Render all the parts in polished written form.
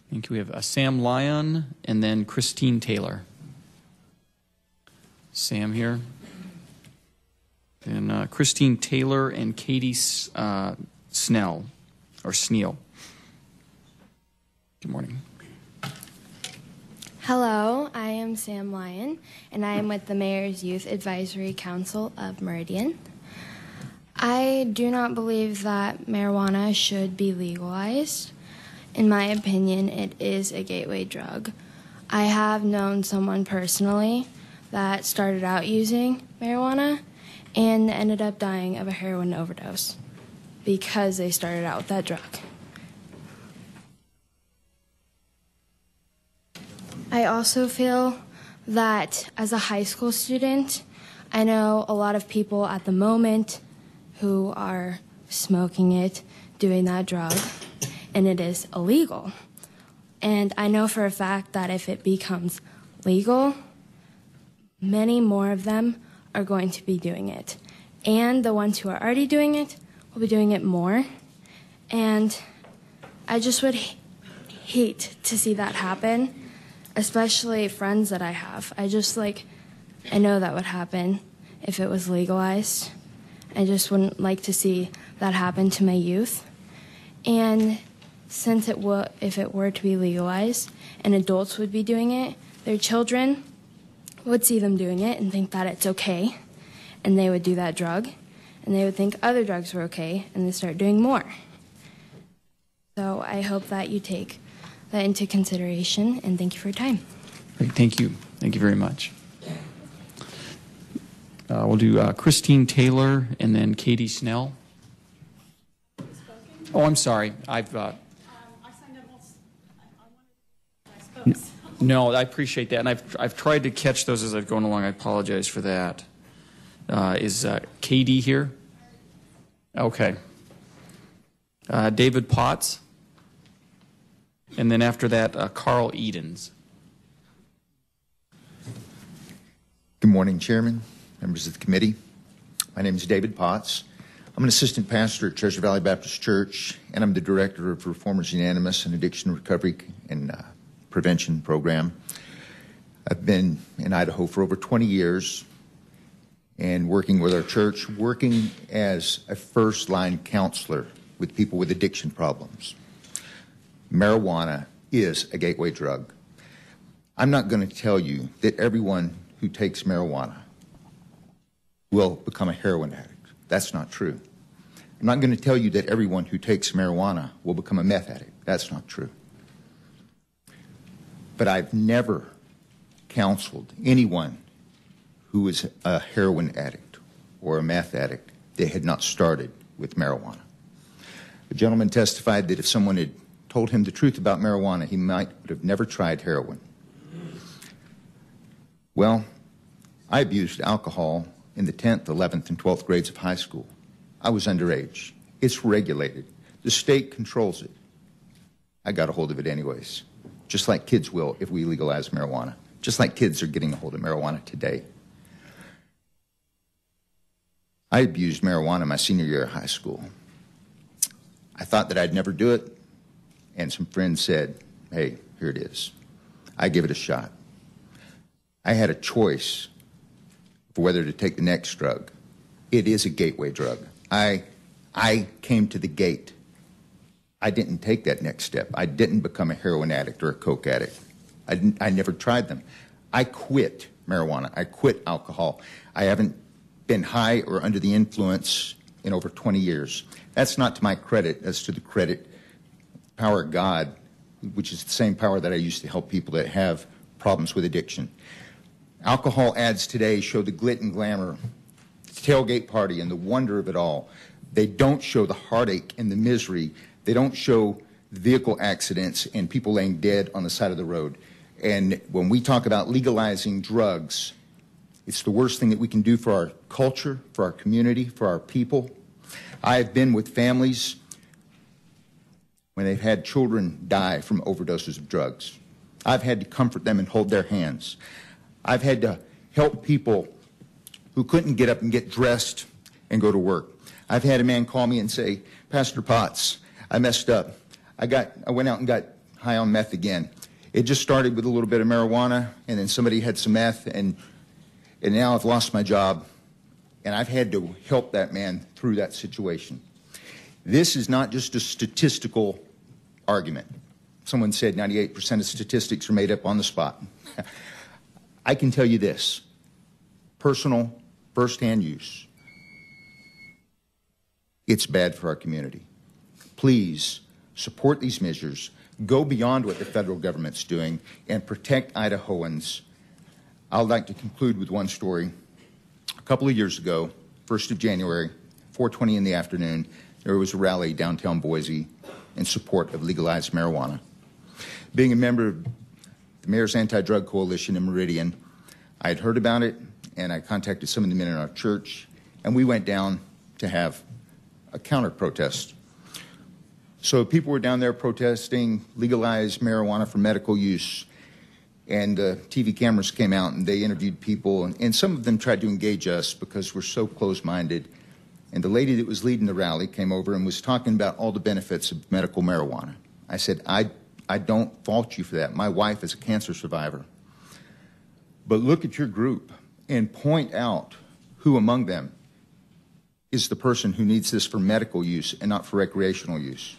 Thank you. We have Sam Lyon and then Christine Taylor. Sam here. And Christine Taylor and Katie Snell, or Sneal. Good morning. Hello, I am Sam Lyon, and I am with the Mayor's Youth Advisory Council of Meridian. I do not believe that marijuana should be legalized. In my opinion, it is a gateway drug. I have known someone personally that started out using marijuana and ended up dying of a heroin overdose because they started out with that drug. I also feel that as a high school student, I know a lot of people at the moment who are smoking it, doing that drug, and it is illegal. And I know for a fact that if it becomes legal, many more of them are going to be doing it. And the ones who are already doing it will be doing it more. And I just would hate to see that happen, especially friends that I have. I know that would happen if it was legalized. I just wouldn't like to see that happen to my youth. And since if it were to be legalized and adults would be doing it, their children would see them doing it and think that it's okay, and they would do that drug, and they would think other drugs were okay, and they start doing more. So I hope that you take that into consideration, and thank you for your time. Great, thank you. Thank you very much. We'll do Christine Taylor and then Katie Snell. Oh, I'm sorry. I signed up. No, I appreciate that, and I've tried to catch those as I've gone along. I apologize for that. Is Katie here? Okay. David Potts, and then after that, Carl Edens. Good morning, Chairman, members of the committee. My name is David Potts. I'm an assistant pastor at Treasure Valley Baptist Church, and I'm the director of Reformers Unanimous and Addiction Recovery and Prevention Program. I've been in Idaho for over 20 years and working with our church, working as a first-line counselor with people with addiction problems. Marijuana is a gateway drug. I'm not going to tell you that everyone who takes marijuana will become a heroin addict. That's not true. I'm not going to tell you that everyone who takes marijuana will become a meth addict. That's not true. But I've never counseled anyone who is a heroin addict or a meth addict that had not started with marijuana. The gentleman testified that if someone had told him the truth about marijuana, he would have never tried heroin. Well, I abused alcohol in the 10th, 11th, and 12th grades of high school. I was underage. It's regulated. The state controls it. I got a hold of it anyways, just like kids will if we legalize marijuana, just like kids are getting a hold of marijuana today. I abused marijuana my senior year of high school. I thought that I'd never do it, and some friends said, hey, here it is. I give it a shot. I had a choice for whether to take the next drug. It is a gateway drug. I came to the gate. I didn't take that next step. I didn't become a heroin addict or a coke addict. I never tried them. I quit marijuana. I quit alcohol. I haven't been high or under the influence in over 20 years. That's not to my credit. That's to the credit, power of God, which is the same power that I use to help people that have problems with addiction. Alcohol ads today show the glit and glamour, the tailgate party, and the wonder of it all. They don't show the heartache and the misery. They don't show vehicle accidents and people laying dead on the side of the road. And when we talk about legalizing drugs, it's the worst thing that we can do for our culture, for our community, for our people. I have been with families when they've had children die from overdoses of drugs. I've had to comfort them and hold their hands. I've had to help people who couldn't get up and get dressed and go to work. I've had a man call me and say, Pastor Potts, I messed up. I went out and got high on meth again. It just started with a little bit of marijuana, and then somebody had some meth, and now I've lost my job, and I've had to help that man through that situation. This is not just a statistical argument. Someone said 98% of statistics are made up on the spot. I can tell you this, personal, firsthand use. It's bad for our community. Please support these measures, go beyond what the federal government's doing, and protect Idahoans. I'd like to conclude with one story. A couple of years ago, 1st of January, 4:20 in the afternoon, there was a rally downtown Boise in support of legalized marijuana. Being a member of the Mayor's Anti-Drug Coalition in Meridian, I had heard about it, and I contacted some of the men in our church, and we went down to have a counter-protest. So people were down there protesting legalized marijuana for medical use, and TV cameras came out and they interviewed people, and some of them tried to engage us because we're so close-minded. And the lady that was leading the rally came over and was talking about all the benefits of medical marijuana. I said, I don't fault you for that. My wife is a cancer survivor. But look at your group and point out who among them is the person who needs this for medical use and not for recreational use.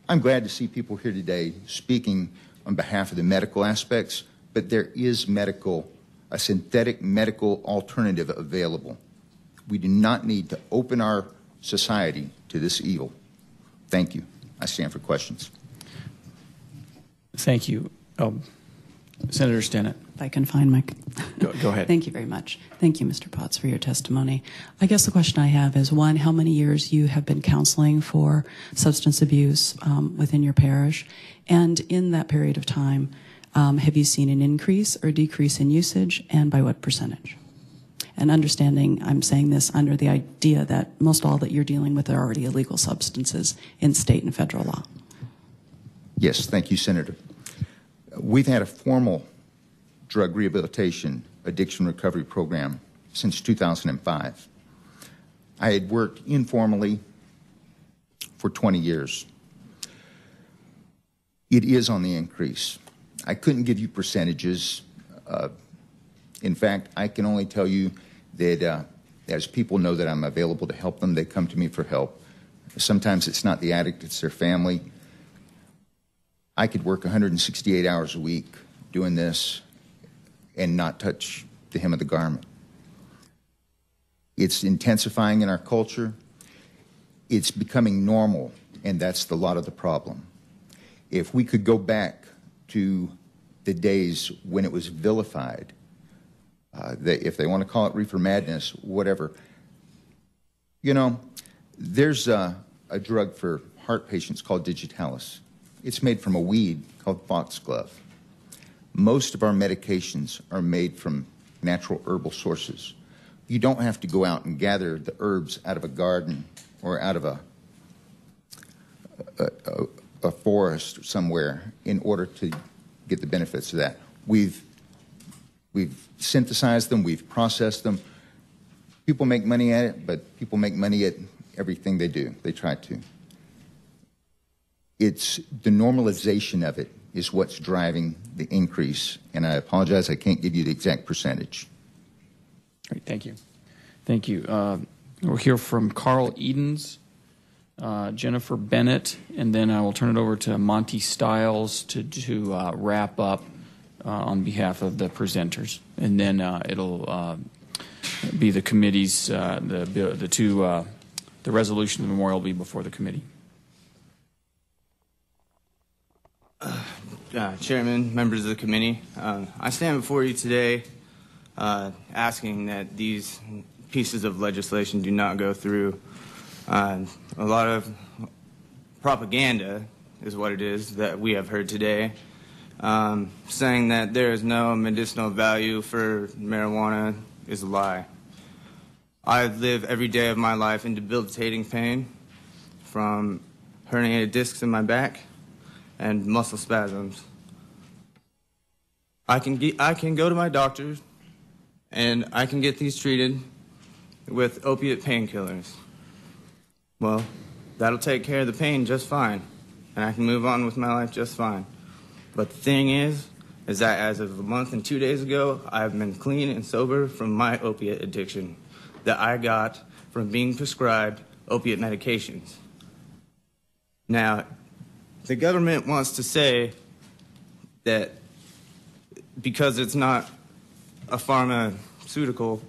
I'm glad to see people here today speaking on behalf of the medical aspects, but there is a synthetic medical alternative available. We do not need to open our society to this evil. Thank you. I stand for questions. Thank you. Senator Stinnett. If I can find my... Go ahead. Thank you very much. Thank you, Mr. Potts, for your testimony. I guess the question I have is, one, how many years you have been counseling for substance abuse within your parish? And in that period of time, have you seen an increase or decrease in usage, and by what percentage? And understanding, I'm saying this under the idea that most all that you're dealing with are already illegal substances in state and federal law. Yes, thank you, Senator. We've had a formal drug rehabilitation addiction recovery program since 2005. I had worked informally for 20 years. It is on the increase. I couldn't give you percentages. In fact, I can only tell you that as people know that I'm available to help them, they come to me for help. Sometimes it's not the addict, it's their family. I could work 168 hours a week doing this and not touch the hem of the garment. It's intensifying in our culture. It's becoming normal, and that's a lot of the problem. If we could go back to the days when it was vilified, if they want to call it reefer madness, whatever. You know, there's a drug for heart patients called digitalis. It's made from a weed called foxglove. Most of our medications are made from natural herbal sources. You don't have to go out and gather the herbs out of a garden or out of a forest or somewhere in order to get the benefits of that. We've synthesized them, we've processed them. People make money at it, but people make money at everything they do. They try to. It's the normalization of it is what's driving the increase, and I apologize, I can't give you the exact percentage. Great, thank you. Thank you. We'll hear from Carl Edens, Jennifer Bennett, and then I will turn it over to Monty Stiles to wrap up on behalf of the presenters, and then it'll be the committee's the resolution of the memorial will be before the committee. Chairman, members of the committee, I stand before you today asking that these pieces of legislation do not go through. A lot of propaganda is what it is that we have heard today, saying that there is no medicinal value for marijuana is a lie. I live every day of my life in debilitating pain from herniated discs in my back and muscle spasms. I can go to my doctor and I can get these treated with opiate painkillers. Well, that'll take care of the pain just fine. and I can move on with my life just fine. But the thing is that as of a month and 2 days ago, I've been clean and sober from my opiate addiction that I got from being prescribed opiate medications. Now, the government wants to say that because it's not a pharmaceutical,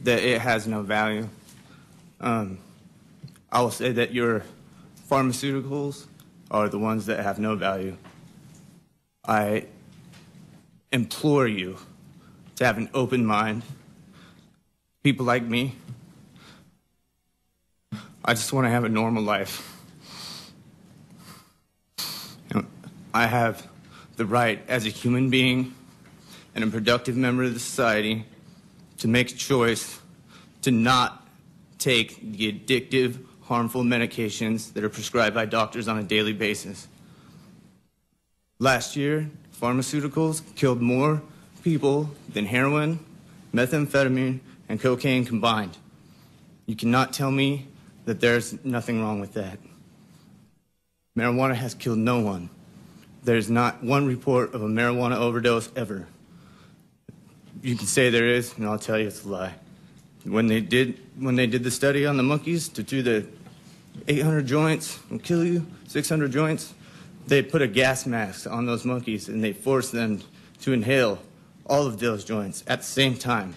that it has no value. I will say that your pharmaceuticals are the ones that have no value. I implore you to have an open mind. People like me, I just want to have a normal life. I have the right as a human being and a productive member of the society to make a choice to not take the addictive, harmful medications that are prescribed by doctors on a daily basis. Last year, pharmaceuticals killed more people than heroin, methamphetamine, and cocaine combined. You cannot tell me that there's nothing wrong with that. Marijuana has killed no one. There's not one report of a marijuana overdose ever. You can say there is, and I'll tell you it's a lie. When they did the study on the monkeys to do the 800 joints and kill you, 600 joints, they put a gas mask on those monkeys and they forced them to inhale all of those joints at the same time.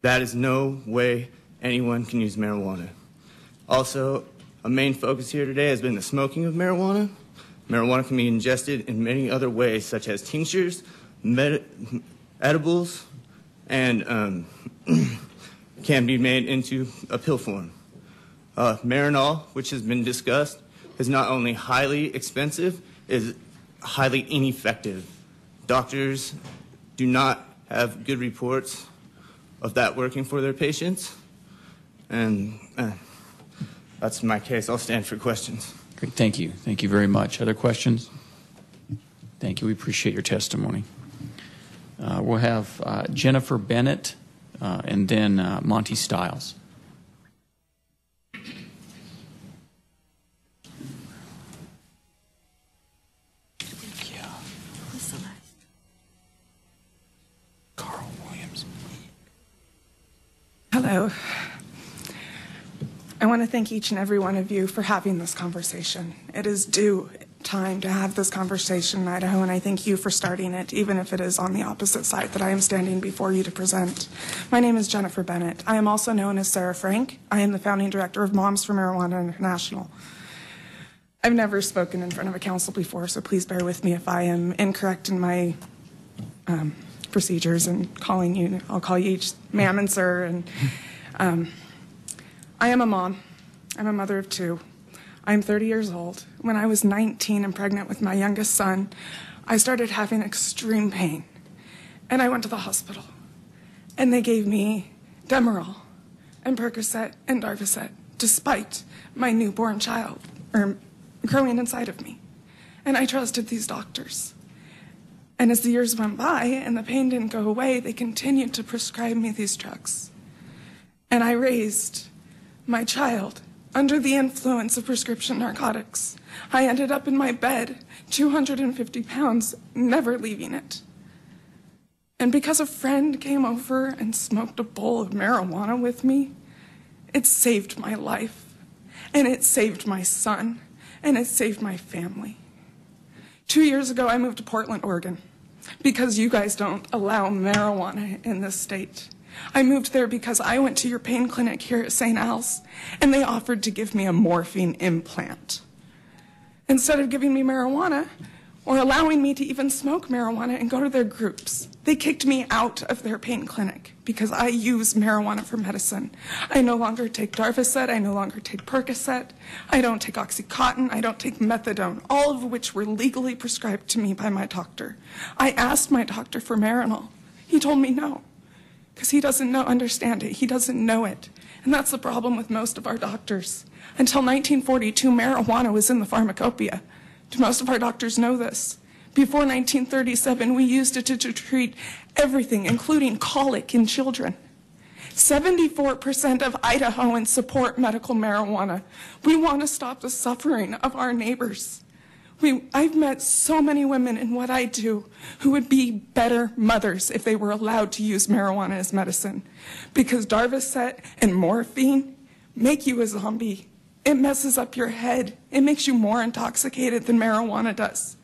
That is no way anyone can use marijuana. Also, a main focus here today has been the smoking of marijuana. Marijuana can be ingested in many other ways, such as tinctures, edibles, and can be made into a pill form. Marinol, which has been discussed, is not only highly expensive, is highly ineffective. Doctors do not have good reports of that working for their patients, and that's my case. I'll stand for questions. Great, thank you. Thank you very much. Other questions? Thank you. We appreciate your testimony. We'll have Jennifer Bennett and then Monty Stiles. Yeah. Carl Williams. Hello. I want to thank each and every one of you for having this conversation. It is due time to have this conversation in Idaho, and I thank you for starting it, even if it is on the opposite side that I am standing before you to present. My name is Jennifer Bennett. I am also known as Sarah Frank. I am the founding director of Moms for Marijuana International. I've never spoken in front of a council before, so please bear with me if I am incorrect in my procedures and calling you. I'll call you each ma'am and sir. And I am a mom. I'm a mother of two. I'm 30 years old. When I was 19 and pregnant with my youngest son, I started having extreme pain. And I went to the hospital. And they gave me Demerol and Percocet and Darvocet, despite my newborn child growing inside of me. And I trusted these doctors. And as the years went by and the pain didn't go away, they continued to prescribe me these drugs. And I raised my child under the influence of prescription narcotics. I ended up in my bed, 250 pounds, never leaving it. And because a friend came over and smoked a bowl of marijuana with me, it saved my life, and it saved my son, and it saved my family. 2 years ago, I moved to Portland, Oregon, because you guys don't allow marijuana in this state. I moved there because I went to your pain clinic here at St. Al's, and they offered to give me a morphine implant. Instead of giving me marijuana, or allowing me to even smoke marijuana and go to their groups, they kicked me out of their pain clinic because I use marijuana for medicine. I no longer take Darvocet, I no longer take Percocet, I don't take Oxycontin, I don't take methadone, all of which were legally prescribed to me by my doctor. I asked my doctor for Marinol. He told me no. Because he doesn't understand it. He doesn't know it. And that's the problem with most of our doctors. Until 1942, marijuana was in the pharmacopoeia. Do most of our doctors know this? Before 1937, we used it to treat everything, including colic in children. 74% of Idahoans support medical marijuana. We want to stop the suffering of our neighbors. I've met so many women in what I do who would be better mothers if they were allowed to use marijuana as medicine. Because Darvocet and morphine make you a zombie. It messes up your head. It makes you more intoxicated than marijuana does.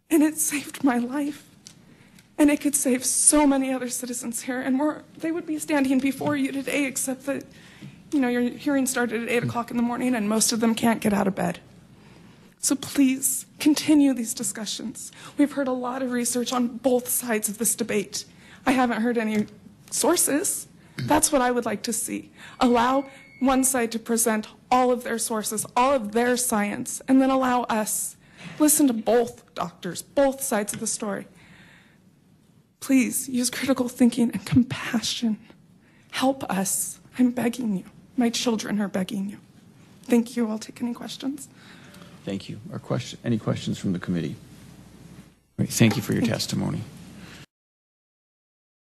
And it saved my life. And it could save so many other citizens here. And they would be standing before you today, except that, your hearing started at 8 o'clock in the morning and most of them can't get out of bed. So please continue these discussions. We've heard a lot of research on both sides of this debate. I haven't heard any sources. That's what I would like to see. Allow one side to present all of their sources, all of their science, and then allow us listen to both doctors, both sides of the story. Please use critical thinking and compassion. Help us. I'm begging you. My children are begging you. Thank you. I'll take any questions. Thank you. Any questions from the committee? Great. Thank you for your testimony.